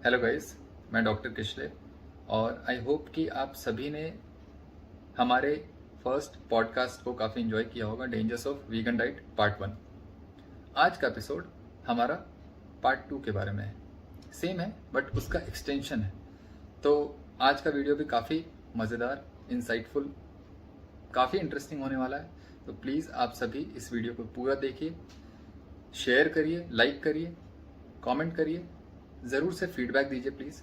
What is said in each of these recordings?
Hello guys, मैं doctor Kishlay और I hope कि आप सभी ने हमारे फर्स्ट पॉडकास्ट को काफ़ी इन्जॉय किया होगा, dangers of vegan diet part 1। आज का एपिसोड हमारा पार्ट 2 के बारे में है। सेम है बट उसका एक्सटेंशन है। तो आज का वीडियो भी काफ़ी मज़ेदार, इंसाइटफुल, काफ़ी इंटरेस्टिंग होने वाला है। तो प्लीज़ आप सभी इस वीडियो को पूरा देखिए, शेयर करिए, लाइक करिए, कमेंट करिए, ज़रूर से फीडबैक दीजिए प्लीज़।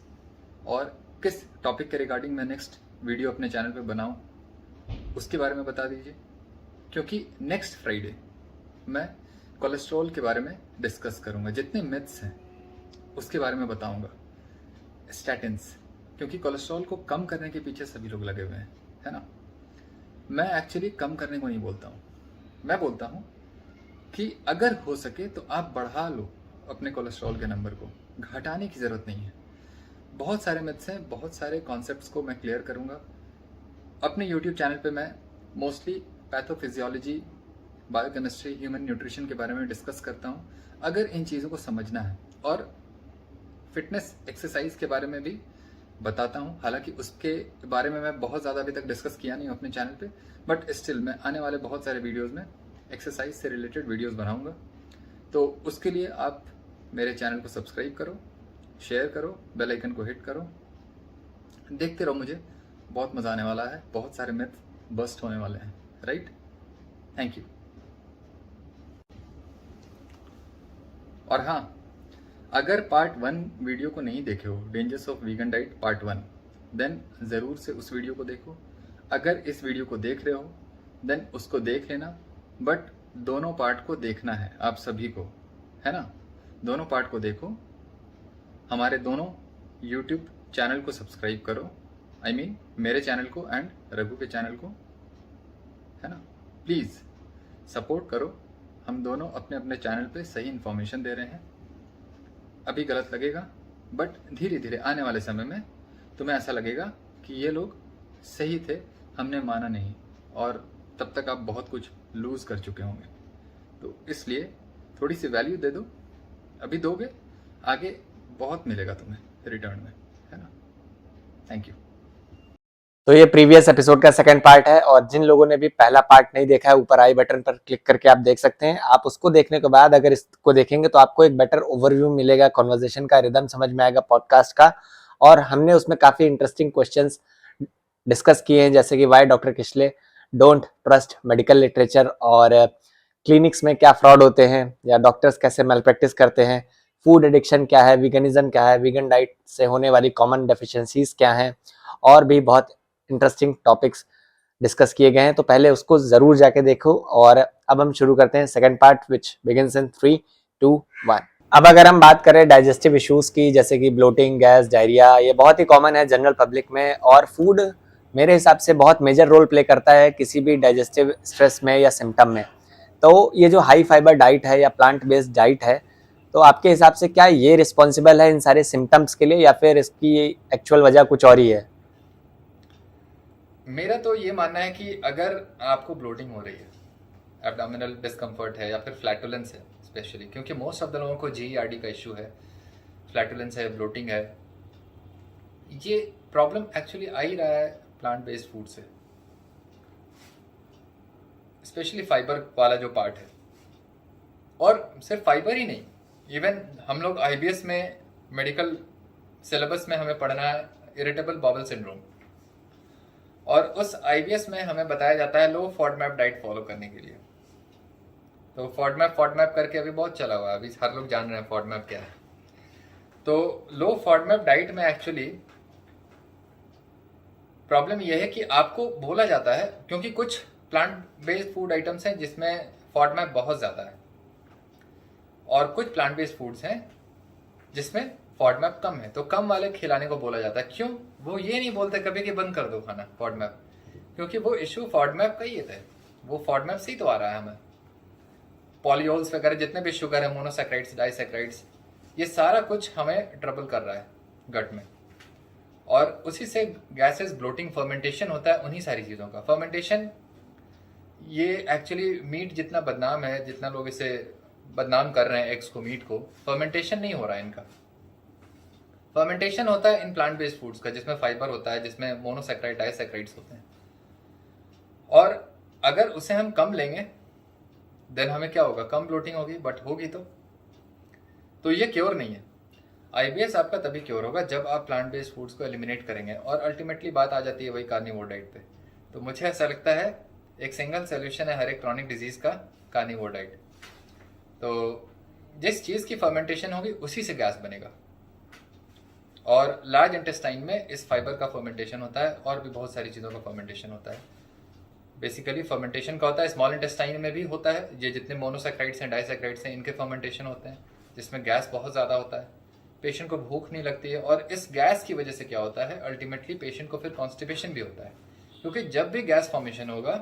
और किस टॉपिक के रिगार्डिंग मैं नेक्स्ट वीडियो अपने चैनल पे बनाऊं उसके बारे में बता दीजिए, क्योंकि नेक्स्ट फ्राइडे मैं कोलेस्ट्रॉल के बारे में डिस्कस करूंगा। जितने मिथ्स हैं उसके बारे में बताऊंगा, स्टैटिन्स, क्योंकि कोलेस्ट्रॉल को कम करने के पीछे सभी लोग लगे हुए हैं, है ना। मैं एक्चुअली कम करने को नहीं बोलता हूँ, मैं बोलता हूँ कि अगर हो सके तो आप बढ़ा लो अपने कोलेस्ट्रॉल के नंबर को, घटाने की ज़रूरत नहीं है। बहुत सारे मिथ्स हैं, बहुत सारे कॉन्सेप्ट्स को मैं क्लियर करूंगा अपने यूट्यूब चैनल पे। मैं mostly pathophysiology, biochemistry, human nutrition के बारे में डिस्कस करता हूँ। अगर इन चीज़ों को समझना है, और फिटनेस एक्सरसाइज के बारे में भी बताता हूँ। हालांकि उसके बारे में मैं बहुत ज़्यादा अभी तक डिस्कस किया नहीं अपने चैनल पे, बट स्टिल मैं आने वाले बहुत सारे वीडियोज़ में एक्सरसाइज से रिलेटेड वीडियोज़ बनाऊँगा। तो उसके लिए आप मेरे चैनल को सब्सक्राइब करो, शेयर करो, बेल आइकन को हिट करो, देखते रहो मुझे। बहुत मज़ा आने वाला है, बहुत सारे मिथ बस्ट होने वाले हैं, राइट। Thank you. और हाँ, अगर पार्ट 1 वीडियो को नहीं देखे हो, dangers of vegan diet part 1, then ज़रूर से उस वीडियो को देखो। अगर इस वीडियो को देख रहे हो देन उसको देख लेना, बट दोनों पार्ट को देखना है आप सभी को, है ना। दोनों पार्ट को देखो, हमारे दोनों यूट्यूब चैनल को सब्सक्राइब करो, आई मीन मेरे चैनल को एंड रघु के चैनल को, है ना। प्लीज़ सपोर्ट करो, हम दोनों अपने अपने चैनल पे सही इन्फॉर्मेशन दे रहे हैं। अभी गलत लगेगा, बट धीरे धीरे आने वाले समय में तुम्हें ऐसा लगेगा कि ये लोग सही थे, हमने माना नहीं, और तब तक आप बहुत कुछ लूज़ कर चुके होंगे। तो इसलिए थोड़ी सी वैल्यू दे दो, अभी दोगे, आगे बहुत मिलेगा तुम्हें रिटर्न में, है ना। Thank you. तो ये प्रीवियस एपिसोड का सेकंड पार्ट है, और जिन लोगों ने भी पहला पार्ट नहीं देखा है, ऊपर आई बटन पर क्लिक करके आप देख सकते हैं। आप उसको देखने के बाद अगर इसको देखेंगे तो आपको एक बेटर ओवरव्यू मिलेगा, कॉन्वर्जेशन का रिदम समझ में आएगा पॉडकास्ट का। और हमने उसमें काफी इंटरेस्टिंग क्वेश्चंस डिस्कस किए हैं, जैसे कि वाई डॉक्टर किशले डोंट ट्रस्ट मेडिकल लिटरेचर, और क्लिनिक्स में क्या फ्रॉड होते हैं, या डॉक्टर्स कैसे मेल प्रैक्टिस करते हैं, फूड एडिक्शन क्या है, वीगनिज्म क्या है, वीगन डाइट से होने वाली कॉमन डेफिशिएंसीज क्या हैं, और भी बहुत इंटरेस्टिंग टॉपिक्स डिस्कस किए गए हैं। तो पहले उसको जरूर जाके देखो, और अब हम शुरू करते हैं second part, which begins in 3, 2, 1। अब अगर हम बात करें डाइजेस्टिव इश्यूज की, जैसे कि ब्लोटिंग, गैस, डायरिया, ये बहुत ही कॉमन है जनरल पब्लिक में, और फूड मेरे हिसाब से बहुत मेजर रोल प्ले करता है किसी भी डाइजेस्टिव स्ट्रेस में या सिम्टम में। तो ये जो हाई फाइबर डाइट है या प्लांट बेस्ड डाइट है, तो आपके हिसाब से क्या ये रिस्पॉन्सिबल है इन सारे सिम्टम्स के लिए, या फिर इसकी एक्चुअल वजह कुछ और ही है? मेरा तो ये मानना है कि अगर आपको ब्लोटिंग हो रही है, एब्डोमिनल डिस्कम्फर्ट है, या फिर फ्लैटुलेंस है, स्पेशली क्योंकि मोस्ट ऑफ द लोगों को जीईआरडी का इशू है, फ्लैटुलेंस है, ब्लोटिंग है, ये प्रॉब्लम एक्चुअली आ ही रहा है प्लांट बेस्ड फूड से, स्पेशली फाइबर वाला जो पार्ट है। और सिर्फ फाइबर ही नहीं, इवन हम लोग आईबीएस में, मेडिकल सिलेबस में हमें पढ़ना है इरिटेबल बाउल सिंड्रोम, और उस आईबीएस में हमें बताया जाता है लो फॉडमैप डाइट फॉलो करने के लिए। तो फॉडमैप करके अभी बहुत चला हुआ है, अभी हर लोग जान रहे हैं फॉडमैप क्या है। तो लो फॉडमैप डाइट में एक्चुअली प्रॉब्लम यह है कि आपको बोला जाता है, क्योंकि कुछ प्लांट बेस्ड फूड आइटम्स हैं जिसमें फॉडमैप बहुत ज़्यादा है, और कुछ प्लांट बेस्ड फूड्स हैं जिसमें फॉडमैप कम है, तो कम वाले खिलाने को बोला जाता है। क्यों? वो ये नहीं बोलते कभी कि बंद कर दो खाना फॉडमैप, क्योंकि वो इशू फॉडमैप का ही है, वो फॉडमैप से ही तो आ रहा है हमें। पॉलीओल्स वगैरह जितने भी शुगर है, मोनोसैक्राइड्स, डाइसैक्राइड्स, ये सारा कुछ हमें ट्रबल कर रहा है गट में, और उसी से गैसेस, ब्लोटिंग, फर्मेंटेशन होता है उन्हीं सारी चीज़ों का। फर्मेंटेशन ये एक्चुअली मीट जितना बदनाम है, जितना लोग इसे बदनाम कर रहे हैं एग्स को, मीट को, फर्मेंटेशन नहीं हो रहा है इनका। फर्मेंटेशन होता है इन प्लांट बेस्ड फूड्स का, जिसमें फाइबर होता है, जिसमें मोनोसैकेराइड डाइसैकेराइड्स होते हैं। और अगर उसे हम कम लेंगे देन हमें क्या होगा, कम ब्लोटिंग होगी, बट होगी तो ये क्योर नहीं है। आईबीएस आपका तभी क्योर होगा जब आप प्लांट बेस्ड फूड्स को एलिमिनेट करेंगे। और अल्टीमेटली बात आ जाती है वही कार्निवोर डाइट पे। तो मुझे ऐसा लगता है एक सिंगल सोल्यूशन है हर एक क्रॉनिक डिजीज का, कार्निवोर डाइट। तो जिस चीज़ की फर्मेंटेशन होगी उसी से गैस बनेगा। और लार्ज इंटेस्टाइन में इस फाइबर का फर्मेंटेशन होता है और भी बहुत सारी चीज़ों का फर्मेंटेशन होता है। बेसिकली फर्मेंटेशन का होता है स्मॉल इंटेस्टाइन में भी होता है, ये जितने मोनोसैकेराइड्स हैं डाइसैकेराइड्स हैं इनके फर्मेंटेशन होते हैं, जिसमें गैस बहुत ज़्यादा होता है, पेशेंट को भूख नहीं लगती है। और इस गैस की वजह से क्या होता है, अल्टीमेटली पेशेंट को फिर कॉन्स्टिपेशन भी होता है, क्योंकि जब भी गैस फॉर्मेशन होगा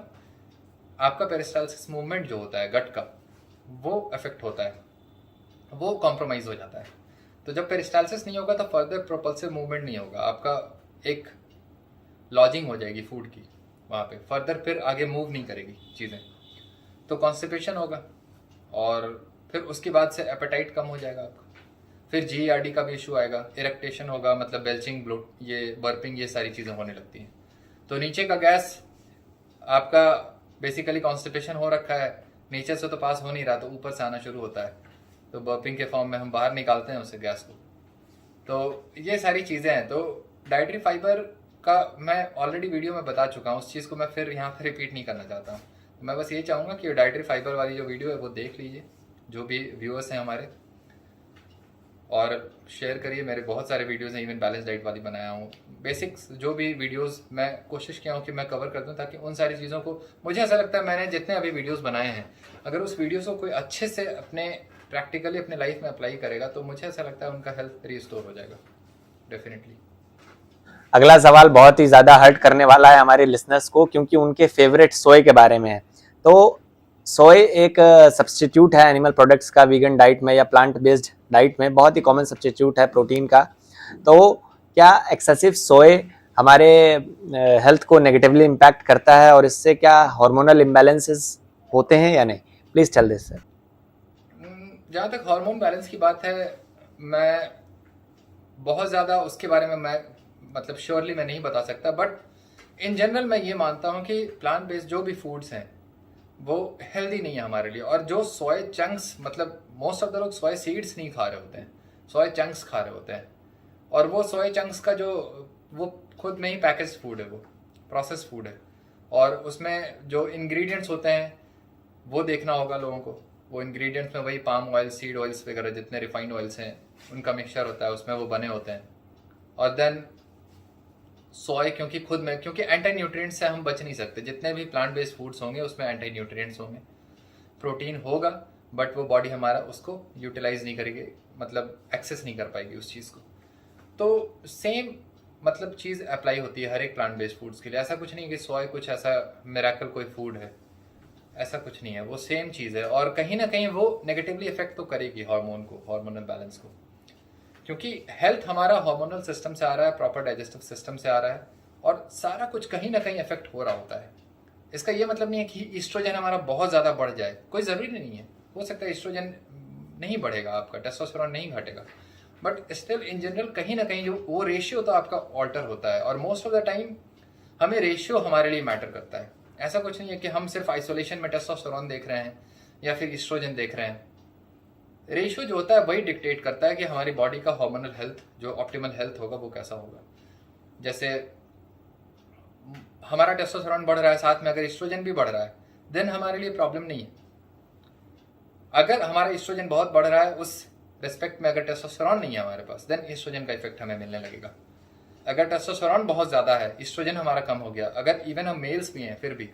आपका पेरिस्टाल्सिस मूवमेंट जो होता है गट का वो अफेक्ट होता है, वो कॉम्प्रोमाइज हो जाता है। तो जब पेरिस्टाल्सिस नहीं होगा तो फर्दर प्रोपल्सिव मूवमेंट नहीं होगा, आपका एक लॉजिंग हो जाएगी फूड की वहाँ पे, फर्दर फिर आगे मूव नहीं करेगी चीज़ें, तो कॉन्स्टिपेशन होगा। और फिर उसके बाद से एपेटाइट कम हो जाएगा आपका, फिर जीईआरडी का भी इशू आएगा, इरेक्टेशन होगा, मतलब बेल्चिंग, ब्लोट, ये बर्पिंग, ये सारी चीज़ें होने लगती हैं। तो नीचे का गैस आपका बेसिकली कॉन्स्टिपेशन हो रखा है, नीचे से तो पास हो नहीं रहा, तो ऊपर से आना शुरू होता है, तो बर्पिंग के फॉर्म में हम बाहर निकालते हैं उसे गैस को। तो ये सारी चीज़ें हैं। तो डाइटरी फाइबर का मैं ऑलरेडी वीडियो में बता चुका हूँ, उस चीज़ को मैं फिर यहाँ पर रिपीट नहीं करना चाहता हूँ। तो मैं बस ये चाहूँगा कि डाइटरी फाइबर वाली जो वीडियो है वो देख लीजिए, जो भी व्यूअर्स हैं हमारे, और शेयर करिए। मेरे बहुत सारे वीडियोस हैं, इवन बैलेंस डाइट वाली बनाया हूँ। बेसिक्स जो भी वीडियोस मैं कोशिश किया हूँ कि मैं कवर कर दूँ, ताकि उन सारी चीज़ों को, मुझे ऐसा लगता है मैंने जितने अभी वीडियोस बनाए हैं, अगर उस वीडियोस को कोई अच्छे से अपने प्रैक्टिकली अपने लाइफ में अप्लाई करेगा तो मुझे ऐसा लगता है उनका हेल्थ रिस्टोर हो जाएगा डेफिनेटली। अगला सवाल बहुत ही ज्यादा हर्ट करने वाला है हमारे लिसनर्स को, क्योंकि उनके फेवरेट सोए के बारे में है। तो सोए एक सब्स्टिट्यूट है एनिमल प्रोडक्ट्स का वीगन डाइट में या प्लांट बेस्ड डाइट में, बहुत ही कॉमन सब्स्टिट्यूट है प्रोटीन का। तो क्या एक्सेसिव सोए हमारे हेल्थ को नेगेटिवली इम्पैक्ट करता है, और इससे क्या हार्मोनल इम्बैलेंसेस होते हैं या नहीं? Please tell this sir. जहाँ तक हार्मोन बैलेंस की बात है, मैं बहुत ज़्यादा उसके बारे में मैं मतलब श्योरली मैं नहीं बता सकता, बट इन जनरल मैं ये मानता हूँ कि प्लांट बेस्ड जो भी फूड्स हैं वो हेल्दी नहीं है हमारे लिए। और जो सोया चंक्स, मतलब मोस्ट ऑफ द लोग सोया सीड्स नहीं खा रहे होते हैं, सोया चंक्स खा रहे होते हैं। और वो सोया चंक्स का जो वो खुद में ही पैकेज फूड है, वो प्रोसेस फूड है, और उसमें जो इंग्रेडिएंट्स होते हैं वो देखना होगा लोगों को। वो इंग्रेडिएंट्स में वही पाम ऑयल, सीड ऑयल्स वगैरह जितने रिफाइंड ऑयल्स हैं उनका मिक्सचर होता है, उसमें वो बने होते हैं। और देन सोय, क्योंकि खुद में, क्योंकि एंटी न्यूट्रिएंट्स से हम बच नहीं सकते, जितने भी प्लांट बेस्ड फूड्स होंगे उसमें एंटी न्यूट्रिएंट्स होंगे, प्रोटीन होगा, बट वो बॉडी हमारा उसको यूटिलाइज नहीं करेगी, मतलब एक्सेस नहीं कर पाएगी उस चीज़ को। तो सेम मतलब चीज़ अप्लाई होती है हर एक प्लांट बेस्ड फूड्स के लिए। ऐसा कुछ नहीं कि सोय कुछ ऐसा मिरेकल कोई फूड है, ऐसा कुछ नहीं है, वो सेम चीज़ है। और कहीं ना कहीं वो नेगेटिवली इफेक्ट तो करेगी हार्मोन को, हार्मोनल बैलेंस को, क्योंकि हेल्थ हमारा हार्मोनल सिस्टम से आ रहा है, प्रॉपर डाइजेस्टिव सिस्टम से आ रहा है, और सारा कुछ कहीं ना कहीं इफेक्ट हो रहा होता है। इसका ये मतलब नहीं है कि ईस्ट्रोजन हमारा बहुत ज़्यादा बढ़ जाए, कोई ज़रूरी नहीं है। हो सकता है ईस्ट्रोजन नहीं बढ़ेगा आपका, टेस्टोस्टेरोन नहीं घटेगा, बट स्टिल इन जनरल कहीं ना कहीं जो वो रेशियो तो आपका ऑल्टर होता है। और मोस्ट ऑफ द टाइम हमें रेशियो हमारे लिए मैटर करता है। ऐसा कुछ नहीं है कि हम सिर्फ आइसोलेशन में टेस्टोस्टेरोन देख रहे हैं या फिर ईस्ट्रोजन देख रहे हैं। रेशियो जो होता है वही डिक्टेट करता है कि हमारी बॉडी का हार्मोनल हेल्थ, जो ऑप्टिमल हेल्थ होगा वो कैसा होगा। जैसे हमारा टेस्टोस्टेरोन बढ़ रहा है, साथ में अगर ईस्ट्रोजन भी बढ़ रहा है, देन हमारे लिए प्रॉब्लम नहीं है। अगर हमारा ईस्ट्रोजन बहुत बढ़ रहा है, उस रिस्पेक्ट में अगर टेस्टोस्टेरोन नहीं है हमारे पास, देन ईस्ट्रोजन का इफेक्ट हमें मिलने लगेगा। अगर टेस्टोस्टेरोन बहुत ज़्यादा है, ईस्ट्रोजन हमारा कम हो गया, अगर इवन हम मेल्स भी हैं फिर भी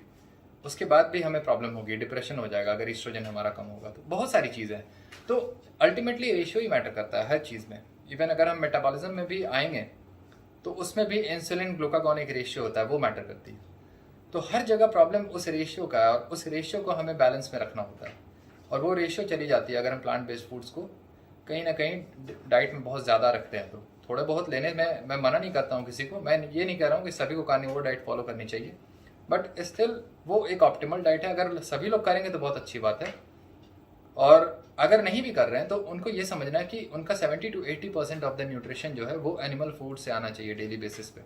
उसके बाद भी हमें प्रॉब्लम होगी, डिप्रेशन हो जाएगा अगर ईस्ट्रोजन हमारा कम होगा। तो बहुत सारी चीज़ें हैं। तो अल्टीमेटली रेशियो ही मैटर करता है हर चीज़ में। इवन अगर हम मेटाबॉलिज्म में भी आएंगे तो उसमें भी इंसुलिन ग्लूकागॉन एक रेशियो होता है, वो मैटर करती है। तो हर जगह प्रॉब्लम उस रेशियो का है, और उस रेशियो को हमें बैलेंस में रखना होता है। और वो रेशियो चली जाती है अगर हम प्लांट बेस्ड फूड्स को कहीं ना कहीं डाइट में बहुत ज़्यादा रखते हैं। तो थोड़े बहुत लेने में मैं मना नहीं करता हूँ किसी को, मैं ये नहीं कह रहा हूँ कि सभी को कार्निवोर डाइट फॉलो करनी चाहिए, बट स्टिल वो एक ऑप्टिमल डाइट है। अगर सभी लोग करेंगे तो बहुत अच्छी बात है। और अगर नहीं भी कर रहे हैं तो उनको ये समझना है कि उनका 70 to 80% ऑफ द न्यूट्रिशन जो है वो एनिमल फूड से आना चाहिए डेली बेसिस पे।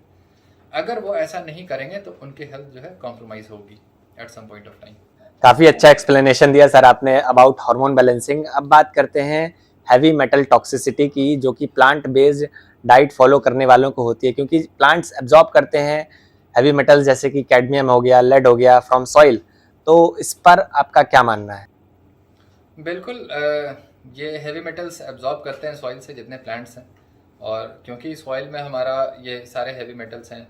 अगर वो ऐसा नहीं करेंगे तो उनकी हेल्थ जो है कॉम्प्रोमाइज होगी at some point of time. काफी अच्छा एक्सप्लेनेशन दिया सर आपने अबाउट हार्मोन बैलेंसिंग। अब बात करते हैं हैवी मेटल टॉक्सिसिटी की, जो कि प्लांट बेस्ड डाइट फॉलो करने वालों को होती है, क्योंकि प्लांट्स एब्जॉर्ब करते हैं हैवी मेटल्स जैसे कि कैडमियम हो गया, लेड हो गया फ्रॉम सॉइल। तो इस पर आपका क्या मानना है? बिल्कुल, ये हैवी मेटल्स एब्जॉर्ब करते हैं सॉइल से जितने प्लांट्स हैं, और क्योंकि सॉइल में हमारा ये सारे हैवी मेटल्स हैं,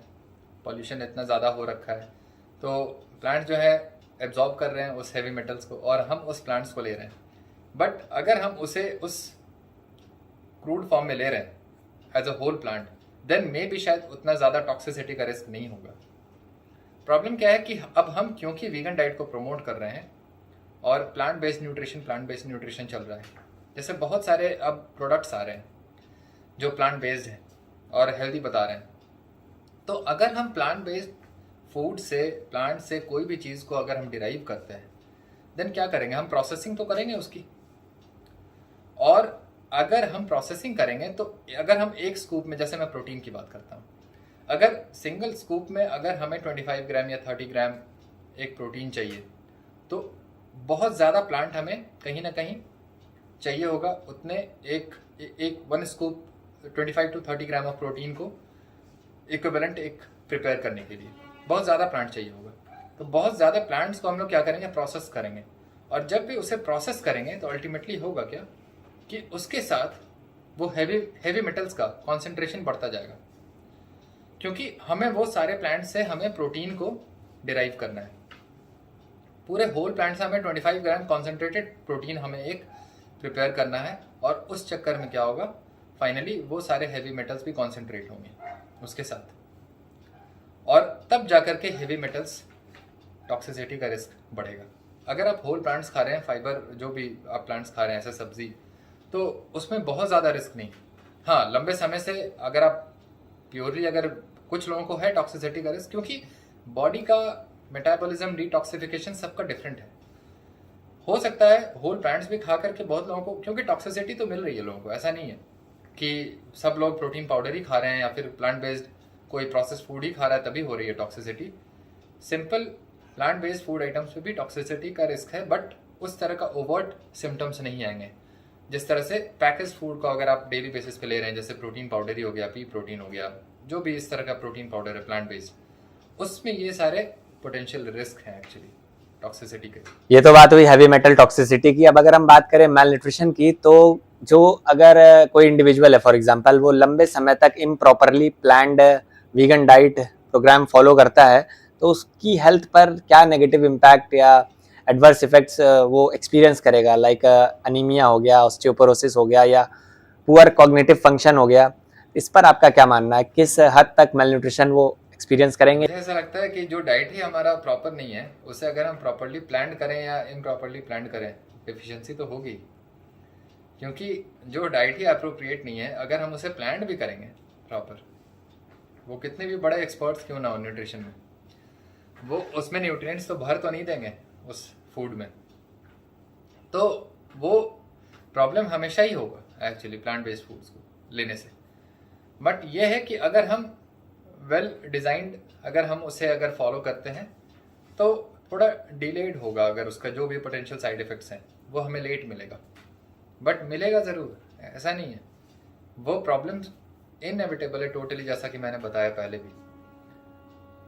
पॉल्यूशन इतना ज़्यादा हो रखा है, तो प्लांट जो है एब्जॉर्ब कर रहे हैं उस हैवी मेटल्स को और हम उस प्लांट्स को ले रहे हैं। बट अगर हम उसे उस क्रूड फॉर्म में ले रहे हैं as a whole plant, then मे भी शायद उतना ज़्यादा टॉक्सिसिटी का रिस्क नहीं होगा। प्रॉब्लम क्या है कि अब हम क्योंकि वीगन डाइट को प्रमोट कर रहे हैं और प्लांट बेस्ड न्यूट्रिशन चल रहा है, जैसे बहुत सारे अब प्रोडक्ट्स आ रहे हैं जो प्लांट बेस्ड हैं और हेल्दी बता रहे हैं। तो अगर हम प्लांट बेस्ड फूड से, प्लांट से कोई भी चीज़ को अगर हम डिराइव करते हैं, देन क्या करेंगे, हम प्रोसेसिंग तो करेंगे उसकी। और अगर हम प्रोसेसिंग करेंगे तो अगर हम एक स्कूप में, जैसे मैं प्रोटीन की बात करता हूँ, अगर सिंगल स्कूप में अगर हमें 25 ग्राम या 30 ग्राम एक प्रोटीन चाहिए, तो बहुत ज़्यादा प्लांट हमें कहीं ना कहीं चाहिए होगा उतने एक one scoop 25 to 30 gram of protein को इक्विवेलेंट एक प्रिपेयर करने के लिए बहुत ज़्यादा प्लांट चाहिए होगा। तो बहुत ज़्यादा प्लांट्स को हम लोग क्या करेंगे, प्रोसेस करेंगे। और जब भी उसे प्रोसेस करेंगे तो अल्टीमेटली होगा क्या कि उसके साथ वो हैवी मेटल्स का कॉन्सेंट्रेशन बढ़ता जाएगा, क्योंकि हमें वो सारे प्लांट से हमें प्रोटीन को डिराइव करना है। पूरे होल प्लांट से हमें 25 ग्राम कॉन्सेंट्रेटेड प्रोटीन हमें एक प्रिपेयर करना है, और उस चक्कर में क्या होगा, फाइनली वो सारे हैवी मेटल्स भी कॉन्सेंट्रेट होंगे उसके साथ, और तब जाकर के हैवी मेटल्स टॉक्सिसिटी का रिस्क बढ़ेगा। अगर आप होल प्लांट्स खा रहे हैं, फाइबर जो भी आप प्लांट्स खा रहे हैं, ऐसे सब्जी, तो उसमें बहुत ज़्यादा रिस्क नहीं। हाँ, लंबे समय से अगर आप प्योरली, अगर कुछ लोगों को है टॉक्सिसिटी का रिस्क, क्योंकि बॉडी का मेटाबॉलिज्म, डिटॉक्सिफिकेशन सबका डिफरेंट है। हो सकता है होल प्लांट्स भी खा करके बहुत लोगों को, क्योंकि टॉक्सिसिटी तो मिल रही है लोगों को, ऐसा नहीं है कि सब लोग प्रोटीन पाउडर ही खा रहे हैं या फिर प्लांट बेस्ड कोई प्रोसेस फूड ही खा रहा है तभी हो रही है toxicity. Simple plant based food items पे भी टॉक्सिसिटी का रिस्क है, बट उस तरह का ओवर्ट सिम्टम्स नहीं आएंगे जिस तरह से पैकेज फूड का अगर आप डेली बेसिस पे ले रहे हैं, जैसे प्रोटीन पाउडर ही हो गया, पी प्रोटीन हो गया, जो भी इस तरह का प्रोटीन पाउडर है प्लांट बेस्ड, उसमें ये सारे पोटेंशियल रिस्क हैं एक्चुअली टॉक्सिसिटी के। ये तो बात हुई हैवी मेटल टॉक्सिसिटी की। अब अगर हम बात करें मेल न्यूट्रिशन की, तो जो अगर कोई इंडिविजुअल है फॉर एग्जांपल, वो लंबे समय तक improperly planned vegan diet programme follow करता है, तो उसकी हेल्थ पर क्या नेगेटिव इम्पैक्ट या एडवर्स इफेक्ट्स वो एक्सपीरियंस करेगा, लाइक अनीमिया हो गया, ऑस्टियोपोरोसिस हो गया, या पुअर कॉग्निटिव फंक्शन हो गया। इस पर आपका क्या मानना है, किस हद तक मेल न्यूट्रिशन वो एक्सपीरियंस करेंगे? मुझे ऐसा लगता है कि जो डाइट ही हमारा प्रॉपर नहीं है, उसे अगर हम प्रॉपरली प्लान करें या इम्प्रॉपरली प्लान करें, डिफिशियंसी तो होगी। क्योंकि जो डाइट ही अप्रोप्रिएट नहीं है, अगर हम उसे प्लान भी करेंगे प्रॉपर, वो कितने भी बड़े एक्सपर्ट्स क्यों ना हो न्यूट्रिशन में, वो उसमें न्यूट्रिएंट्स तो भर तो नहीं देंगे उस फूड में, तो वो प्रॉब्लम हमेशा ही होगा एक्चुअली प्लांट बेस्ड फूड्स को लेने से। बट ये है कि अगर हम वेल डिज़ाइंड, अगर हम उसे अगर फॉलो करते हैं तो थोड़ा डिलेड होगा, अगर उसका जो भी पोटेंशियल साइड इफ़ेक्ट्स हैं वो हमें लेट मिलेगा, बट मिलेगा ज़रूर, ऐसा नहीं है। वो प्रॉब्लम्स इनएविटेबल है टोटली, जैसा कि मैंने बताया पहले भी,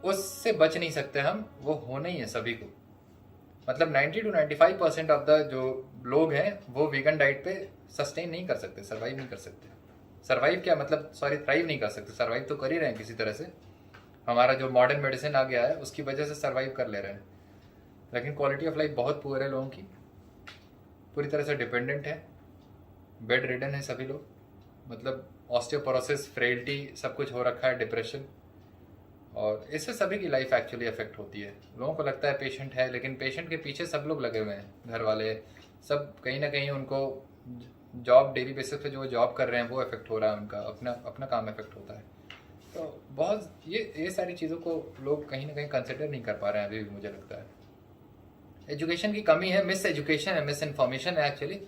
उससे बच नहीं सकते हम, वो होना ही है सभी को। मतलब 90 to 95% ऑफ द जो लोग हैं वो वीगन डाइट पे सस्टेन नहीं कर सकते, सर्वाइव नहीं कर सकते। सर्वाइव क्या मतलब, सॉरी, थ्राइव नहीं कर सकते, सर्वाइव तो कर ही रहे हैं किसी तरह से। हमारा जो मॉडर्न मेडिसिन आ गया है उसकी वजह से सर्वाइव कर ले रहे हैं, लेकिन क्वालिटी ऑफ लाइफ बहुत पुअर है लोगों की, पूरी तरह से डिपेंडेंट है, बेड रिडन है सभी लोग, मतलब ऑस्टियोपोरोसिस, फ्रेलिटी सब कुछ हो रखा है, डिप्रेशन, और इससे सभी की लाइफ एक्चुअली अफेक्ट होती है। लोगों को लगता है पेशेंट है, लेकिन पेशेंट के पीछे सब लोग लगे हुए हैं, घर वाले सब, कहीं ना कहीं उनको जॉब, डेली बेसिस पे जो जॉब कर रहे हैं वो अफेक्ट हो रहा है, उनका अपना काम अफेक्ट होता है। तो बहुत ये सारी चीज़ों को लोग कहीं ना कहीं कंसिडर नहीं कर पा रहे हैं अभी भी, मुझे लगता है। एजुकेशन की कमी है, मिस एजुकेशन है, मिस इन्फॉर्मेशन है एक्चुअली,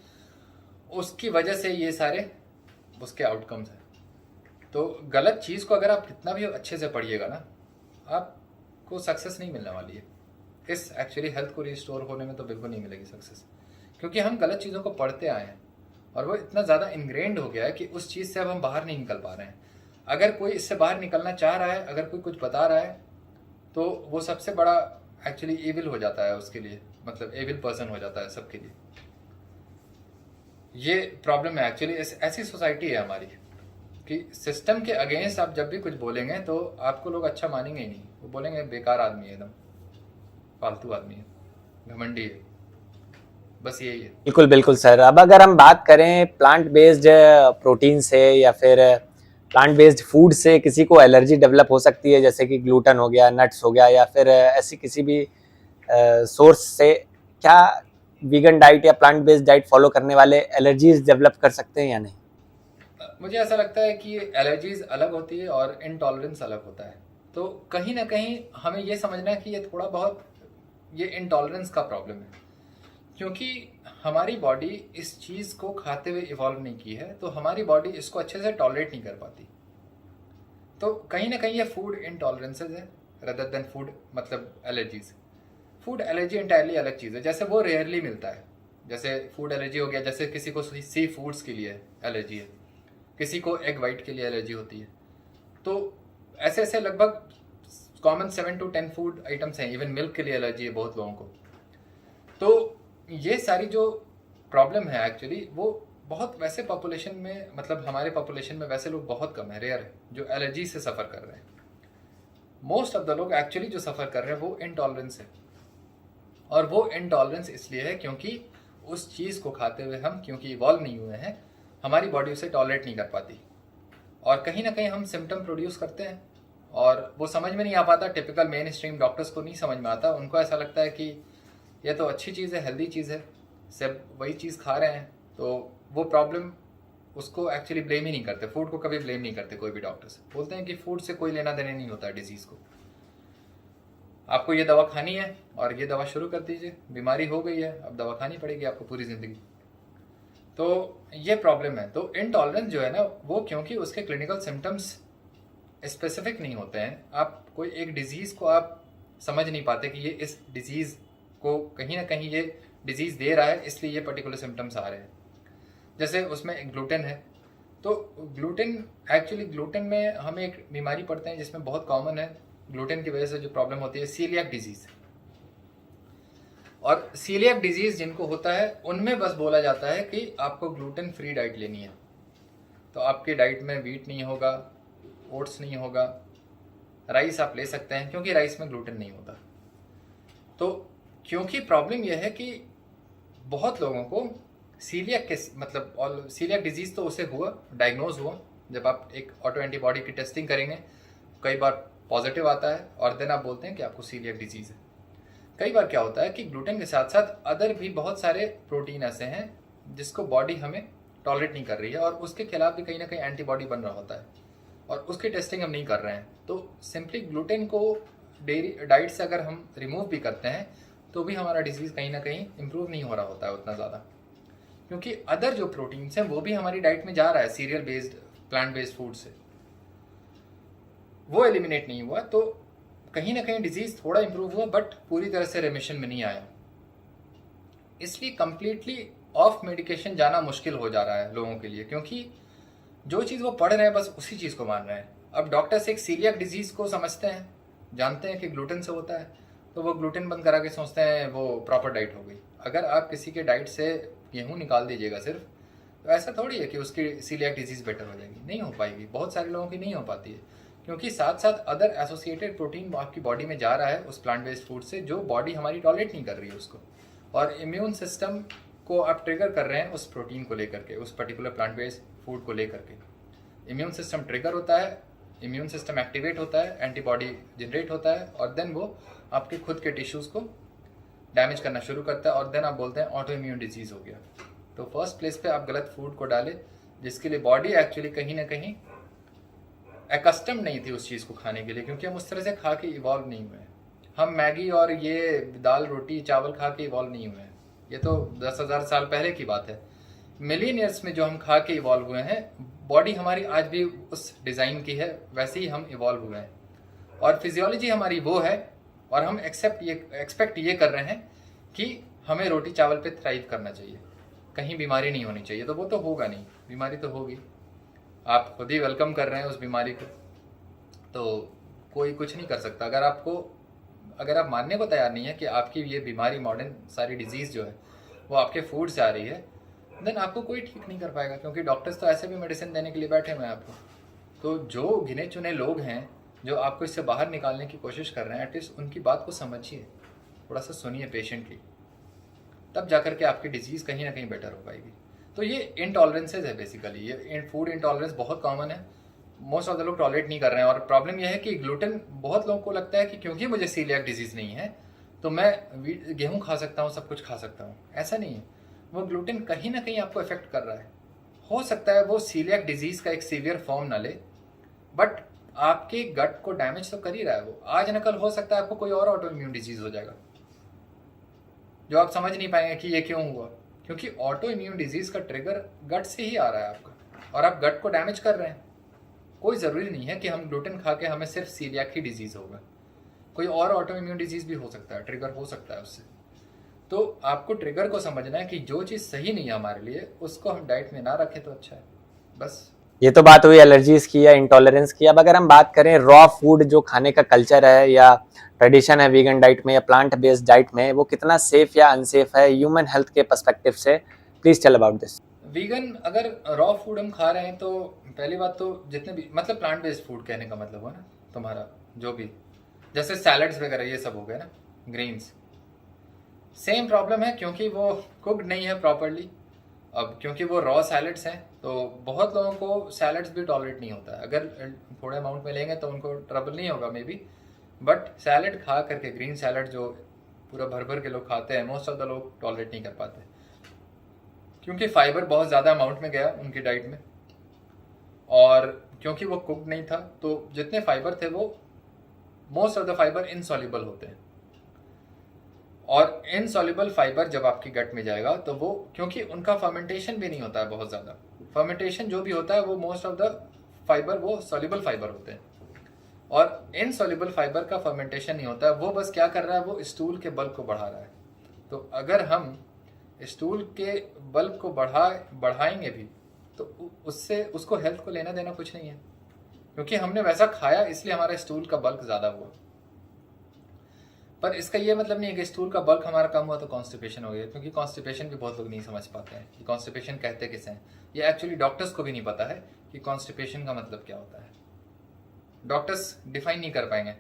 उसकी वजह से ये सारे उसके आउटकम्स हैं। तो गलत चीज़ को अगर आप कितना भी अच्छे से पढ़िएगा ना, आपको सक्सेस नहीं मिलने वाली है। इस एक्चुअली हेल्थ को रिस्टोर होने में तो बिल्कुल नहीं मिलेगी सक्सेस, क्योंकि हम गलत चीज़ों को पढ़ते आए हैं और वो इतना ज़्यादा इनग्रेंड हो गया है कि उस चीज़ से अब हम बाहर नहीं निकल पा रहे हैं। अगर कोई इससे बाहर निकलना चाह रहा है, अगर कोई कुछ बता रहा है, तो वो सबसे बड़ा एक्चुअली एविल हो जाता है उसके लिए, मतलब एविल पर्सन हो जाता है सबके लिए। ये प्रॉब्लम है एक्चुअली, ऐसी सोसाइटी है हमारी कि सिस्टम के अगेंस्ट आप जब भी कुछ बोलेंगे तो आपको लोग अच्छा मानेंगे ही नहीं, वो बोलेंगे बेकार आदमी है, एकदम फालतू आदमी है, घमंडी है, बस यही है। बिल्कुल बिल्कुल सर। अब अगर हम बात करें प्लांट बेस्ड प्रोटीन से या फिर प्लांट बेस्ड फूड से किसी को एलर्जी डेवलप हो सकती है, जैसे कि ग्लूटेन हो गया, नट्स हो गया, या फिर ऐसी किसी भी सोर्स से, क्या वीगन डाइट या प्लांट बेस्ड डाइट फॉलो करने वाले एलर्जीज डेवलप कर सकते हैं या नहीं? मुझे ऐसा लगता है कि एलर्जीज अलग होती है और इनटॉलरेंस अलग होता है। तो कहीं ना कहीं हमें ये समझना है कि ये थोड़ा बहुत ये इनटॉलरेंस का प्रॉब्लम है, क्योंकि हमारी बॉडी इस चीज़ को खाते हुए इवॉल्व नहीं की है, तो हमारी बॉडी इसको अच्छे से टॉलरेट नहीं कर पाती। तो कहीं ना कहीं ये फूड इनटॉलरेंसेज है रदर देन फूड मतलब एलर्जीज। फूड एलर्जी इंटायरली अलग चीज़ है, जैसे वो रेयरली मिलता है। जैसे फूड एलर्जी हो गया, जैसे किसी को सी फूड्स के लिए एलर्जी है, किसी को एग वाइट के लिए एलर्जी होती है। तो ऐसे ऐसे लगभग कॉमन 7 to 10 फूड आइटम्स हैं। इवन मिल्क के लिए एलर्जी है बहुत लोगों को। तो ये सारी जो प्रॉब्लम है एक्चुअली, वो बहुत वैसे पॉपुलेशन में, मतलब हमारे पॉपुलेशन में वैसे लोग बहुत कम है, रेयर है जो एलर्जी से सफ़र कर रहे हैं। मोस्ट ऑफ द लोग एक्चुअली जो सफ़र कर रहे हैं वो इनटॉलरेंस है, और वो इनटॉलरेंस इसलिए है क्योंकि उस चीज़ को खाते हुए हम, क्योंकि इवॉल्व नहीं हुए हैं, हमारी बॉडी उसे टॉलरेट नहीं कर पाती, और कहीं ना कहीं हम सिम्टम प्रोड्यूस करते हैं और वो समझ में नहीं आ पाता। टिपिकल मेन स्ट्रीम डॉक्टर्स को नहीं समझ में आता, उनको ऐसा लगता है कि ये तो अच्छी चीज़ है, हेल्दी चीज़ है, सब वही चीज़ खा रहे हैं, तो वो प्रॉब्लम उसको एक्चुअली ब्लेम ही नहीं करते। फूड को कभी ब्लेम नहीं करते कोई भी डॉक्टर्स, बोलते हैं कि फूड से कोई लेना देना नहीं होता है डिजीज़ को। आपको ये दवा खानी है और ये दवा शुरू कर दीजिए, बीमारी हो गई है, अब दवा खानी पड़ेगी आपको पूरी ज़िंदगी। तो ये प्रॉब्लम है। तो इनटॉलरेंस जो है ना, वो क्योंकि उसके क्लिनिकल सिम्टम्स स्पेसिफिक नहीं होते हैं। आप कोई एक डिजीज़ को आप समझ नहीं पाते कि ये इस डिजीज़ को कहीं ना कहीं ये डिजीज़ दे रहा है, इसलिए ये पर्टिकुलर सिम्टम्स आ रहे हैं। जैसे उसमें ग्लूटेन है, तो ग्लूटेन एक्चुअली, ग्लूटेन में हम एक बीमारी पड़ते हैं जिसमें बहुत कॉमन है, ग्लूटेन की वजह से जो प्रॉब्लम होती है, सीलियाक डिजीज़। और सीलियाक डिजीज़ जिनको होता है उनमें बस बोला जाता है कि आपको ग्लूटेन फ्री डाइट लेनी है। तो आपके डाइट में वीट नहीं होगा, ओट्स नहीं होगा, राइस आप ले सकते हैं क्योंकि राइस में ग्लूटेन नहीं होता। तो क्योंकि प्रॉब्लम यह है कि बहुत लोगों को सीलियाक के मतलब, और सीलियाक डिजीज़ तो उसे हुआ, डायग्नोज हुआ जब आप एक ऑटो एंटीबॉडी की टेस्टिंग करेंगे, कई बार पॉजिटिव आता है और देन आप बोलते हैं कि आपको सीलियाक डिजीज़ है। कई बार क्या होता है कि ग्लूटेन के साथ साथ अदर भी बहुत सारे प्रोटीन ऐसे हैं जिसको बॉडी हमें टॉलरेट नहीं कर रही है, और उसके खिलाफ भी कहीं ना कहीं एंटीबॉडी बन रहा होता है, और उसकी टेस्टिंग हम नहीं कर रहे हैं। तो सिंपली ग्लूटेन को डेयरी डाइट से अगर हम रिमूव भी करते हैं तो भी हमारा डिजीज़ कहीं ना कहीं इम्प्रूव नहीं हो रहा होता है उतना ज़्यादा, क्योंकि अदर जो प्रोटीन्स हैं वो भी हमारी डाइट में जा रहा है serial based, plant based food से, वो एलिमिनेट नहीं हुआ। तो कहीं ना कहीं डिजीज़ थोड़ा इंप्रूव हुआ, बट पूरी तरह से रेमिशन में नहीं आया। इसलिए कंप्लीटली ऑफ मेडिकेशन जाना मुश्किल हो जा रहा है लोगों के लिए, क्योंकि जो चीज़ वो पढ़ रहे हैं बस उसी चीज़ को मान रहे हैं। अब डॉक्टर्स एक सीलियाक डिजीज़ को समझते हैं, जानते हैं कि ग्लूटेन से होता है, तो वो ग्लूटेन बंद करा के सोचते हैं वो प्रॉपर डाइट हो गई। अगर आप किसी के डाइट से गेहूँ निकाल दीजिएगा सिर्फ, तो ऐसा थोड़ी है कि उसकी सीलियाक डिजीज़ बेटर हो जाएगी, नहीं हो पाएगी। बहुत सारे लोगों की नहीं हो पाती है, क्योंकि साथ साथ अदर एसोसिएटेड प्रोटीन आपकी बॉडी में जा रहा है उस प्लांट बेस्ड फूड से, जो बॉडी हमारी टॉलरेट नहीं कर रही है उसको, और इम्यून सिस्टम को आप ट्रिगर कर रहे हैं उस प्रोटीन को लेकर के, उस पर्टिकुलर प्लांट बेस्ड फूड को लेकर के। इम्यून सिस्टम ट्रिगर होता है, इम्यून सिस्टम एक्टिवेट होता है, एंटीबॉडी जनरेट होता है, और देन वो आपके खुद के टिश्यूज़ को डैमेज करना शुरू करता है, और देन आप बोलते हैं ऑटो इम्यून डिजीज़ हो गया। तो फर्स्ट प्लेस पे आप गलत फूड को डाले, जिसके लिए बॉडी एक्चुअली कहीं ना कहीं एकस्टम नहीं थी उस चीज़ को खाने के लिए, क्योंकि हम उस तरह से खा के इवॉल्व नहीं हुए हैं। हम मैगी और ये दाल रोटी चावल खा के इवॉल्व नहीं हुए हैं। ये तो 10,000 साल पहले की बात है। मिलियन ईयर्स में जो हम खा के इवॉल्व हुए हैं, बॉडी हमारी आज भी उस डिज़ाइन की है, वैसे ही हम इवॉल्व हुए हैं। और फिजियोलॉजी हमारी वो है, और हम एक्सपेक्ट ये कर रहे हैं कि हमें रोटी चावल पे थ्राइव करना चाहिए, कहीं बीमारी नहीं होनी चाहिए। तो वो तो होगा नहीं, बीमारी तो होगी। आप खुद ही वेलकम कर रहे हैं उस बीमारी को, तो कोई कुछ नहीं कर सकता। अगर आप मानने को तैयार नहीं है कि आपकी ये बीमारी, मॉडर्न सारी डिजीज़ जो है वो आपके फूड से आ रही है, देन आपको कोई ठीक नहीं कर पाएगा, क्योंकि डॉक्टर्स तो ऐसे भी मेडिसिन देने के लिए बैठे हुए हैं आपको। तो जो गिने चुने लोग हैं जो आपको इससे बाहर निकालने की कोशिश कर रहे हैं, एटलीस्ट उनकी बात को समझिए, थोड़ा सा सुनिए पेशेंटली, तब जाकर के आपकी डिजीज़ कहीं ना कहीं बेटर हो पाएगी। तो ये इंटॉलरेंसेज है बेसिकली, ये फूड इंटॉलरेंस बहुत कॉमन है। मोस्ट ऑफ द लोग टॉलरेट नहीं कर रहे हैं, और प्रॉब्लम यह है कि ग्लूटेन, बहुत लोगों को लगता है कि क्योंकि मुझे सीलियाक डिजीज़ नहीं है तो मैं गेहूँ खा सकता हूँ, सब कुछ खा सकता हूँ। ऐसा नहीं है, वो ग्लूटेन कहीं ना कहीं आपको इफेक्ट कर रहा है। हो सकता है वो सीलियाक डिजीज़ का एक सीवियर फॉर्म ना ले, बट आपके गट को डैमेज तो कर ही रहा है वो। आज न कल हो सकता है आपको कोई और ऑटो इम्यून डिजीज़ हो जाएगा, जो आप समझ नहीं पाएंगे कि ये क्यों हुआ, क्योंकि ऑटो इम्यून डिजीज़ का ट्रिगर गट से ही आ रहा है आपका, और आप गट को डैमेज कर रहे हैं। कोई ज़रूरी नहीं है कि हम ग्लूटेन खा के हमें सिर्फ सीलियाक ही डिजीज़ होगा, कोई और ऑटो इम्यून डिजीज़ भी हो सकता है, ट्रिगर हो सकता है उससे। तो आपको ट्रिगर को समझना है कि जो चीज़ सही नहीं है हमारे लिए, उसको हम डाइट में ना रखें तो अच्छा है, बस। ये तो बात हुई एलर्जीज की या इंटॉलरेंस की। अब अगर हम बात करें रॉ फूड जो खाने का कल्चर है या ट्रेडिशन है वीगन डाइट में या प्लांट बेस्ड डाइट में, वो कितना सेफ या अनसेफ है ह्यूमन हेल्थ के पर्सपेक्टिव से, please tell about this. Vegan अगर रॉ फूड हम खा रहे हैं तो पहली बात तो जितने भी, मतलब प्लांट बेस्ड फूड कहने का मतलब हुआ ना तुम्हारा, जो भी जैसे सैलड्स वगैरह ये सब हो गए ना, ग्रीन्स, सेम प्रॉब्लम है, क्योंकि वो कुक्ड नहीं है प्रॉपरली। अब क्योंकि वो रॉ सैलड्स हैं तो बहुत लोगों को सैलड्स भी टॉलरेट नहीं होता है। अगर थोड़े अमाउंट में लेंगे तो उनको ट्रबल नहीं होगा मे बी, बट सैलड खा करके, ग्रीन सैलड जो पूरा भर भर के लोग खाते हैं, मोस्ट ऑफ द लोग टॉलरेट नहीं कर पाते, क्योंकि फाइबर बहुत ज़्यादा अमाउंट में गया उनकी डाइट में, और क्योंकि वो कुक्ड नहीं था तो जितने फाइबर थे वो, most of the fibre insoluble होते हैं। और इनसॉल्युबल फाइबर जब आपकी गट में जाएगा तो वो, क्योंकि उनका फर्मेंटेशन भी नहीं होता है बहुत ज़्यादा, फर्मेंटेशन जो भी होता है वो मोस्ट ऑफ द फाइबर वो सॉल्युबल फाइबर होते हैं, और इनसॉल्युबल फाइबर का फर्मेंटेशन नहीं होता है। वो बस क्या कर रहा है, वो स्टूल के बल्क को बढ़ा रहा है। तो अगर हम स्टूल के बल्क को बढ़ाएंगे भी तो उससे उसको हेल्थ को लेना देना कुछ नहीं है, क्योंकि हमने वैसा खाया इसलिए हमारा स्टूल का बल्क ज़्यादा हुआ। पर इसका ये मतलब नहीं है कि स्टूल का बल्क हमारा कम हुआ तो कॉन्स्टिपेशन हो गया, क्योंकि कॉन्स्टिपेशन भी बहुत लोग नहीं समझ पाते हैं कि कॉन्स्टिपेशन कहते किसे हैं। ये एक्चुअली डॉक्टर्स को भी नहीं पता है कि कॉन्स्टिपेशन का मतलब क्या होता है, डॉक्टर्स डिफाइन नहीं कर पाएंगे।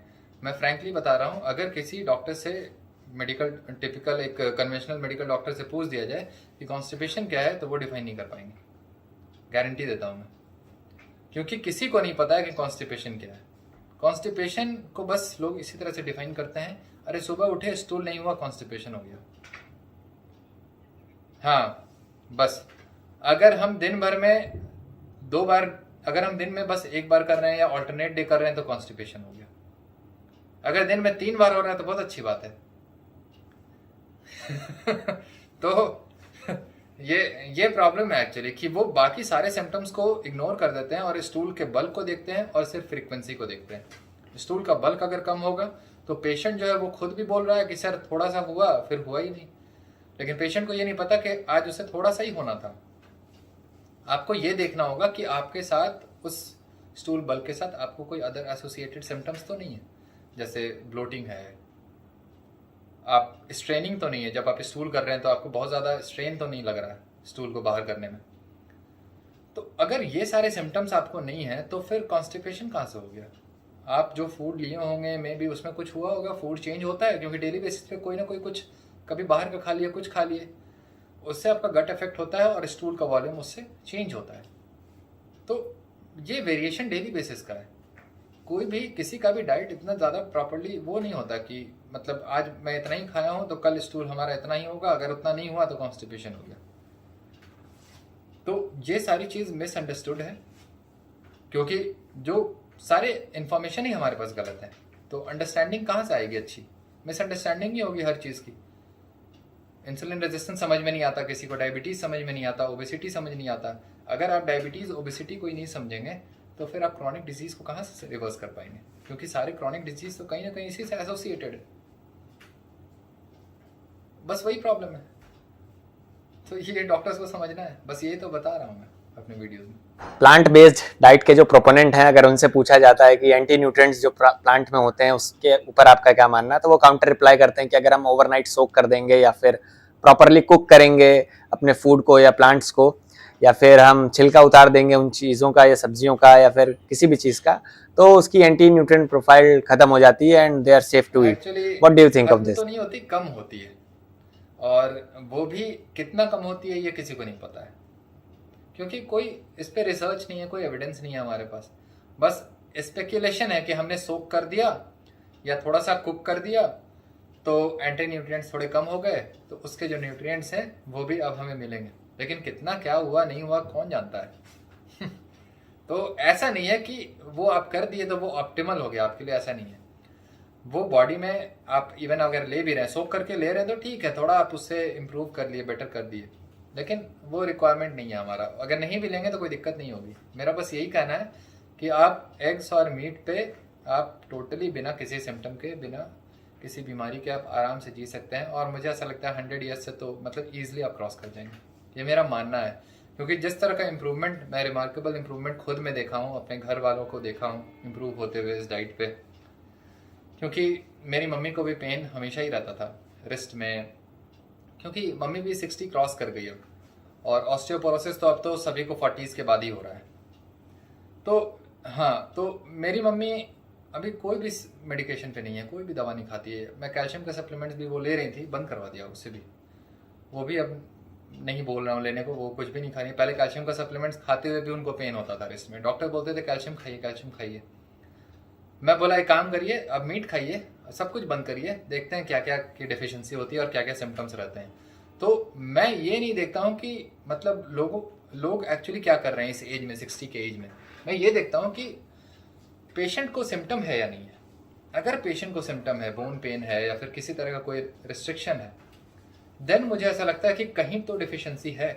मैं फ्रैंकली बता रहा हूँ, अगर किसी डॉक्टर से, मेडिकल टिपिकल एक कन्वेंशनल मेडिकल डॉक्टर से पूछ दिया जाए कि कॉन्स्टिपेशन क्या है, तो वो डिफाइन नहीं कर पाएंगे, गारंटी देता हूँ मैं, क्योंकि किसी को नहीं पता है कि कॉन्स्टिपेशन क्या है। कॉन्स्टिपेशन को बस लोग इसी तरह से डिफाइन करते हैं, अरे सुबह उठे स्टूल नहीं हुआ कॉन्स्टिपेशन हो गया। हाँ बस, अगर हम दिन भर में 2 बार, अगर हम दिन में बस 1 बार कर रहे हैं या ऑल्टरनेट डे कर रहे हैं तो कॉन्स्टिपेशन हो गया। अगर दिन में 3 बार हो रहा है तो बहुत अच्छी बात है। तो ये प्रॉब्लम है एक्चुअली, कि वो बाकी सारे सिम्टम्स को इग्नोर कर देते हैं और स्टूल के बल्क को देखते हैं और सिर्फ फ्रीक्वेंसी को देखते हैं। स्टूल का बल्क अगर कम होगा तो पेशेंट जो है वो खुद भी बोल रहा है कि सर थोड़ा सा हुआ, फिर हुआ ही नहीं, लेकिन पेशेंट को ये नहीं पता कि आज उसे थोड़ा सा ही होना था। आपको ये देखना होगा कि आपके साथ, उस स्टूल बल्क के साथ आपको कोई अदर एसोसिएटेड सिम्टम्स तो नहीं है, जैसे ब्लोटिंग है, आप स्ट्रेनिंग तो नहीं है, जब आप स्टूल कर रहे हैं तो आपको बहुत ज़्यादा स्ट्रेन तो नहीं लग रहा है स्टूल को बाहर करने में। तो अगर ये सारे सिम्टम्स आपको नहीं है तो फिर कॉन्स्टिपेशन कहाँ से हो गया? आप जो फूड लिए होंगे मे बी उसमें कुछ हुआ होगा, फूड चेंज होता है क्योंकि डेली बेसिस पे कोई ना कोई कुछ, कभी बाहर का खा लिया, कुछ खा लिए, उससे आपका गट इफेक्ट होता है और स्टूल का वॉल्यूम उससे चेंज होता है। तो ये वेरिएशन डेली बेसिस का है, कोई भी किसी का भी डाइट इतना ज़्यादा प्रॉपरली वो नहीं होता कि मतलब आज मैं इतना ही खाया हूँ तो कल स्टूल हमारा इतना ही होगा, अगर उतना नहीं हुआ तो कॉन्स्टिपेशन हो गया। तो ये सारी चीज़ मिसअंडरस्टूड है, क्योंकि जो सारे इन्फॉर्मेशन ही हमारे पास गलत है, तो अंडरस्टैंडिंग कहाँ से आएगी अच्छी? मिसअंडरस्टैंडिंग ही होगी हर चीज़ की। इंसुलिन रेजिस्टेंस समझ में नहीं आता किसी को, डायबिटीज़ समझ में नहीं आता, ओबेसिटी समझ नहीं आता। अगर आप डायबिटीज़ ओबेसिटी को ही नहीं समझेंगे तो फिर आप क्रॉनिक डिजीज़ को कहाँ से रिवर्स कर पाएंगे, क्योंकि सारे क्रॉनिक डिजीज़ तो कहीं ना कहीं इसी से एसोसिएटेड है। बस वही प्रॉब्लम है। तो ये डॉक्टर्स को समझना है, बस यही तो बता रहा हूँ मैं अपने वीडियोस में। प्लांट बेस्ड डाइट के जो प्रोपोनेंट हैं, अगर उनसे पूछा जाता है कि एंटी न्यूट्रिएंट्स जो प्लांट में होते हैं उसके ऊपर आपका क्या मानना है, तो वो काउंटर रिप्लाई करते हैं कि अगर हम ओवरनाइट सोक कर देंगे या फिर प्रॉपरली कुक करेंगे अपने फूड को या प्लांट्स को, या फिर हम छिलका उतार देंगे उन चीज़ों का या सब्जियों का या फिर किसी भी चीज़ का, तो उसकी एंटी न्यूट्रिएंट प्रोफाइल खत्म हो जाती है and they are safe to eat. Actually what do you think of this? तो नहीं होती, कम होती है, और वो भी कितना कम होती है ये किसी को नहीं पता है, क्योंकि कोई इस पे रिसर्च नहीं है, कोई एविडेंस नहीं है हमारे पास। बस स्पेक्यूलेशन है कि हमने सोक कर दिया या थोड़ा सा कुक कर दिया तो एंटी न्यूट्रिएंट्स थोड़े कम हो गए, तो उसके जो न्यूट्रिएंट्स हैं वो भी अब हमें मिलेंगे, लेकिन कितना क्या हुआ नहीं हुआ कौन जानता है। तो ऐसा नहीं है कि वो आप कर दिए तो वो ऑप्टिमल हो गया आपके लिए, ऐसा नहीं है। वो बॉडी में आप इवन अगर ले भी रहे हैं, सोक करके ले रहे हैं तो ठीक है, थोड़ा आप उससे इम्प्रूव कर लिए, बेटर कर दिए, लेकिन वो रिक्वायरमेंट नहीं है हमारा। अगर नहीं भी लेंगे तो कोई दिक्कत नहीं होगी। मेरा बस यही कहना है कि आप एग्स और मीट पे आप टोटली बिना किसी सिम्टम के, बिना किसी बीमारी के आप आराम से जी सकते हैं, और मुझे ऐसा लगता है 100 ईयर्स से तो मतलब ईजिली आप क्रॉस कर जाएंगे, ये मेरा मानना है। क्योंकि जिस तरह का इम्प्रूवमेंट, मैं रिमार्केबल इम्प्रूवमेंट खुद में देखा हूँ, अपने घर वालों को देखा हूँ इम्प्रूव होते हुए इस डाइट पे। क्योंकि मेरी मम्मी को भी पेन हमेशा ही रहता था रिस्ट में, क्योंकि मम्मी भी 60 क्रॉस कर गई अब, और ऑस्टियोपोरोसिस तो अब तो सभी को 40s के बाद ही हो रहा है। तो हाँ, तो मेरी मम्मी अभी कोई भी मेडिकेशन पे नहीं है, कोई भी दवा नहीं खाती है। मैं कैल्शियम के सप्लीमेंट्स भी वो ले रही थी, बंद करवा दिया उससे भी, वो भी अब नहीं बोल रहा हूँ लेने को, वो कुछ भी नहीं खा रही। पहले कैल्शियम का सप्लीमेंट्स खाते हुए भी उनको पेन होता था रिस्ट में, डॉक्टर बोलते थे कैल्शियम खाइए, कैल्शियम खाइए। मैं बोला एक काम करिए, अब मीट खाइए, सब कुछ बंद करिए, देखते हैं क्या क्या की डेफिशिएंसी होती है और क्या क्या सिम्टम्स रहते हैं। तो मैं ये नहीं देखता हूँ कि मतलब लोग एक्चुअली क्या कर रहे हैं इस एज में, 60 के एज में। मैं ये देखता हूँ कि पेशेंट को सिम्टम है या नहीं है। अगर पेशेंट को सिम्टम है, बोन पेन है या फिर किसी तरह का कोई रिस्ट्रिक्शन है, देन मुझे ऐसा लगता है कि कहीं तो डिफिशिएंसी है।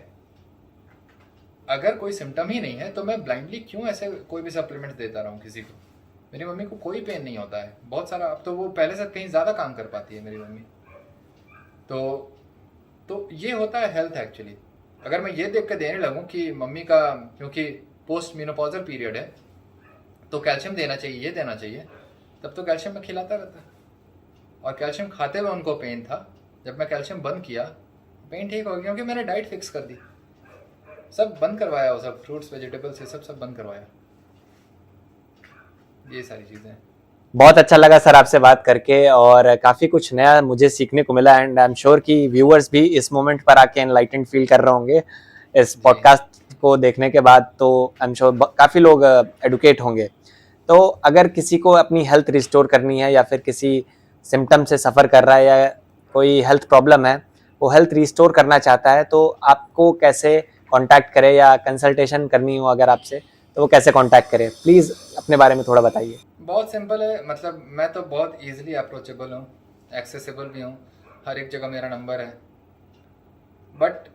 अगर कोई सिम्टम ही नहीं है तो मैं ब्लाइंडली क्यों ऐसे कोई भी सप्लीमेंट देता रहूँ किसी को। मेरी मम्मी को कोई पेन नहीं होता है, बहुत सारा, अब तो वो पहले से कहीं ज़्यादा काम कर पाती है मेरी मम्मी। तो ये होता है हेल्थ एक्चुअली। अगर मैं ये देख कर देने लगूँ कि मम्मी का, क्योंकि पोस्ट मेनोपॉजल पीरियड है तो कैल्शियम देना चाहिए, ये देना चाहिए, तब तो कैल्शियम मैं खिलाता रहता। और कैल्शियम खाते हुए उनको पेन था, जब मैं कैल्शियम बंद किया पेन ठीक हो गया, क्योंकि मैंने डाइट फिक्स कर दी, सब बंद करवाया, वो सब फ्रूट्स वेजिटेबल्स ये सब बंद करवाया, ये सारी चीज़ें। बहुत अच्छा लगा सर आपसे बात करके, और काफ़ी कुछ नया मुझे सीखने को मिला, एंड आई एम श्योर कि व्यूअर्स भी इस मोमेंट पर आके एनलाइटेंड फील कर रहे होंगे इस पॉडकास्ट को देखने के बाद। तो आई एम श्योर काफ़ी लोग एडुकेट होंगे। तो अगर किसी को अपनी हेल्थ रिस्टोर करनी है या फिर किसी सिम्टम से सफ़र कर रहा है या कोई हेल्थ प्रॉब्लम है, वो हेल्थ रिस्टोर करना चाहता है, तो आपको कैसे कांटेक्ट करे या कंसल्टेशन करनी हो अगर आपसे, तो वो कैसे कांटेक्ट करे? प्लीज़ अपने बारे में थोड़ा बताइए। बहुत सिंपल है, मतलब मैं तो बहुत इजीली अप्रोचेबल हूँ, एक्सेसिबल भी हूँ, हर एक जगह मेरा नंबर है। बट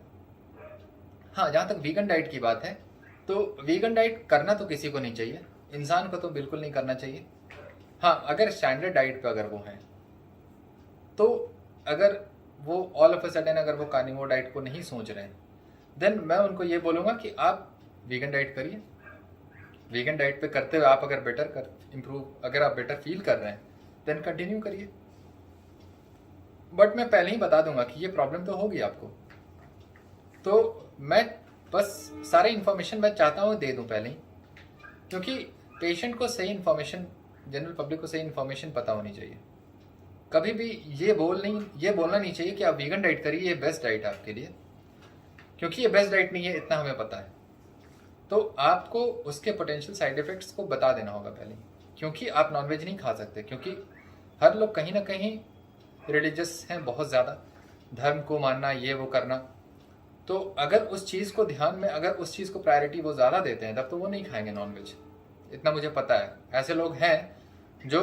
हाँ, जहाँ तक वीगन डाइट की बात है, तो वीगन डाइट करना तो किसी को नहीं चाहिए, इंसान को तो बिल्कुल नहीं करना चाहिए। हाँ, अगर स्टैंडर्ड डाइट पे अगर वो हैं, तो अगर वो ऑल ऑफ अ सडन अगर वो कार्निवोर डाइट को नहीं सोच रहे हैं, देन मैं उनको ये बोलूँगा कि आप वीगन डाइट करिए। वीगन डाइट पे करते हुए आप अगर अगर आप बेटर फील कर रहे हैं, देन कंटिन्यू करिए। बट मैं पहले ही बता दूंगा कि ये प्रॉब्लम तो होगी आपको, तो मैं बस सारे इन्फॉर्मेशन मैं चाहता हूँ दे दूँ पहले ही, क्योंकि पेशेंट को सही इन्फॉर्मेशन, जनरल पब्लिक को सही इन्फॉर्मेशन पता होनी चाहिए। कभी भी ये बोलना नहीं चाहिए कि आप वीगन डाइट करिए, ये बेस्ट डाइट है आपके लिए, क्योंकि ये बेस्ट डाइट नहीं है, इतना हमें पता है। तो आपको उसके पोटेंशियल साइड इफेक्ट्स को बता देना होगा पहले, क्योंकि आप नॉनवेज नहीं खा सकते, क्योंकि हर लोग कहीं ना कहीं रिलीजियस हैं बहुत ज़्यादा, धर्म को मानना, ये वो करना। तो अगर उस चीज़ को ध्यान में, अगर उस चीज़ को प्रायोरिटी वो ज़्यादा देते हैं, तब तो वो नहीं खाएंगे नॉनवेज, इतना मुझे पता है। ऐसे लोग हैं जो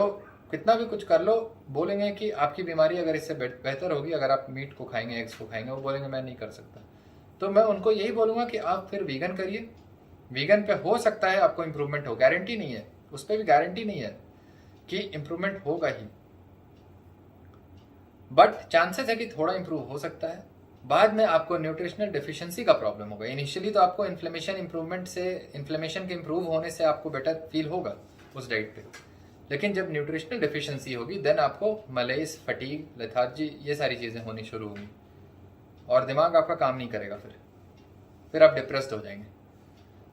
कितना भी कुछ कर लो, बोलेंगे कि आपकी बीमारी अगर इससे बेहतर होगी अगर आप मीट को खाएंगे, एग्स को खाएंगे, वो बोलेंगे मैं नहीं कर सकता। तो मैं उनको यही बोलूँगा कि आप फिर वीगन करिए। वीगन पे हो सकता है आपको इम्प्रूवमेंट हो, गारंटी नहीं है, उस पर भी गारंटी नहीं है कि इम्प्रूवमेंट होगा ही, बट चांसेस है कि थोड़ा इम्प्रूव हो सकता है। बाद में आपको न्यूट्रिशनल डेफिशिएंसी का प्रॉब्लम होगा। इनिशियली तो आपको इन्फ्लेमेशन इम्प्रूवमेंट से, इन्फ्लेमेशन के इम्प्रूव होने से आपको बेटर फील होगा उस डाइट पे, लेकिन जब न्यूट्रिशनल डेफिशिएंसी होगी देन आपको मलेज, फटीग, लेथार्जी, ये सारी चीज़ें होनी शुरू होंगी और दिमाग आपका काम नहीं करेगा, फिर आप डिप्रेस्ड हो जाएंगे।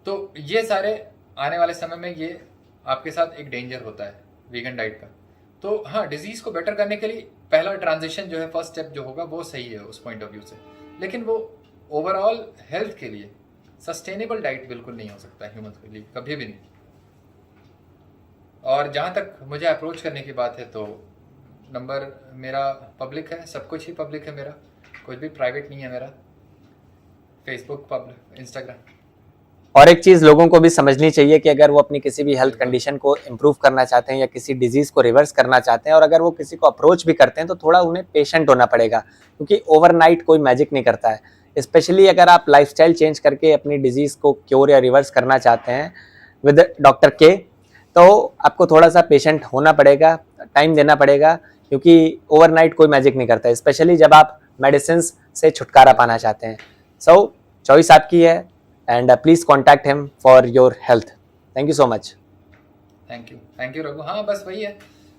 तो ये सारे आने वाले समय में ये आपके साथ एक डेंजर होता है वीगन डाइट का। तो हाँ, डिजीज़ को बेटर करने के लिए पहला ट्रांजिशन जो है, फर्स्ट स्टेप जो होगा वो सही है उस पॉइंट ऑफ व्यू से, लेकिन वो ओवरऑल हेल्थ के लिए सस्टेनेबल डाइट बिल्कुल नहीं हो सकता ह्यूमन के लिए, कभी भी नहीं। और जहाँ तक मुझे अप्रोच करने की बात है तो नंबर मेरा पब्लिक है, सब कुछ ही पब्लिक है मेरा, कुछ भी प्राइवेट नहीं है मेरा। Facebook public, Instagram. और एक चीज लोगों को भी समझनी चाहिए कि अगर वो अपनी किसी भी हेल्थ कंडीशन को इम्प्रूव करना चाहते हैं या किसी डिजीज को रिवर्स करना चाहते हैं, और अगर वो किसी को अप्रोच भी करते हैं तो थोड़ा उन्हें पेशेंट होना पड़ेगा, क्योंकि ओवरनाइट कोई मैजिक नहीं करता है। स्पेशली अगर आप लाइफस्टाइल चेंज करके अपनी डिजीज को क्योर या रिवर्स करना चाहते हैं विद डॉक्टर के, तो आपको थोड़ा सा पेशेंट होना पड़ेगा, टाइम देना पड़ेगा, क्योंकि ओवरनाइट कोई मैजिक नहीं करता है, स्पेशली जब आप मेडिसिन से छुटकारा पाना चाहते हैं। सो चॉइस आपकी है, and please contact him for your health. Thank you so much. Thank you Raghu. हाँ, बस वही है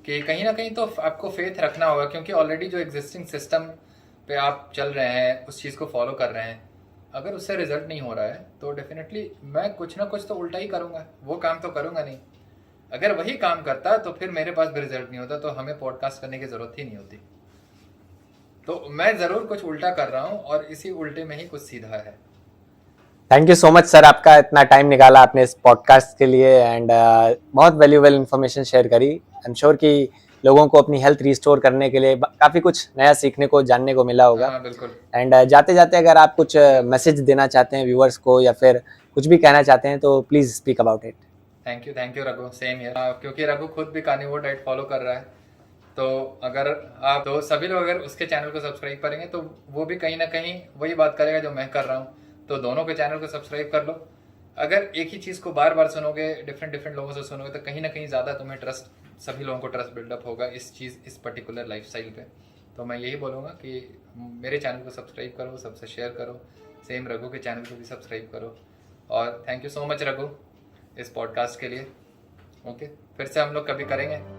कि कहीं ना कहीं तो आपको फेथ रखना होगा, क्योंकि ऑलरेडी जो एग्जिस्टिंग सिस्टम पे आप चल रहे हैं, उस चीज़ को फॉलो कर रहे हैं, अगर उससे रिजल्ट नहीं हो रहा है तो डेफिनेटली मैं कुछ ना कुछ तो उल्टा ही करूँगा, वो काम तो करूँगा नहीं। अगर वही काम करता तो फिर मेरे पास भी रिजल्ट नहीं होता, तो हमें पॉडकास्ट करने की ज़रूरत ही नहीं होती। तो मैं ज़रूर कुछ उल्टा कर रहा हूँ और इसी उल्टे में ही कुछ सीधा है। Thank you so much sir, आपका इतना टाइम निकाला आपने इस पॉडकास्ट के लिए, एंड बहुत वैल्यूएबल इन्फॉर्मेशन शेयर करी। आई एम श्योर कि लोगों को अपनी हेल्थ रिस्टोर करने के लिए काफ़ी कुछ नया सीखने को, जानने को मिला होगा। हाँ, बिल्कुल। एंड जाते जाते अगर आप कुछ मैसेज देना चाहते हैं व्यूअर्स को या फिर कुछ भी कहना चाहते हैं तो please speak about it. Thank you Raghu, same here. क्योंकि रघु खुद भी कार्निवोर डाइट फॉलो कर रहा है, तो अगर आप तो सभी लोग अगर उसके चैनल को सब्सक्राइब करेंगे तो वो भी कहीं ना कहीं वही बात करेगा जो मैं कर रहा हूँ। तो दोनों के चैनल को सब्सक्राइब कर लो। अगर एक ही चीज़ को बार बार सुनोगे, डिफरेंट लोगों से सुनोगे, तो कहीं ना कहीं ज़्यादा तुम्हें ट्रस्ट, सभी लोगों को ट्रस्ट बिल्डअप होगा इस पर्टिकुलर लाइफस्टाइल पे। तो मैं यही बोलूँगा कि मेरे चैनल को सब्सक्राइब करो, सबसे शेयर करो, सेम रघु के चैनल को भी सब्सक्राइब करो। और thank you so much Raghu इस पॉडकास्ट के लिए। ओके, फिर से हम लोग कभी करेंगे।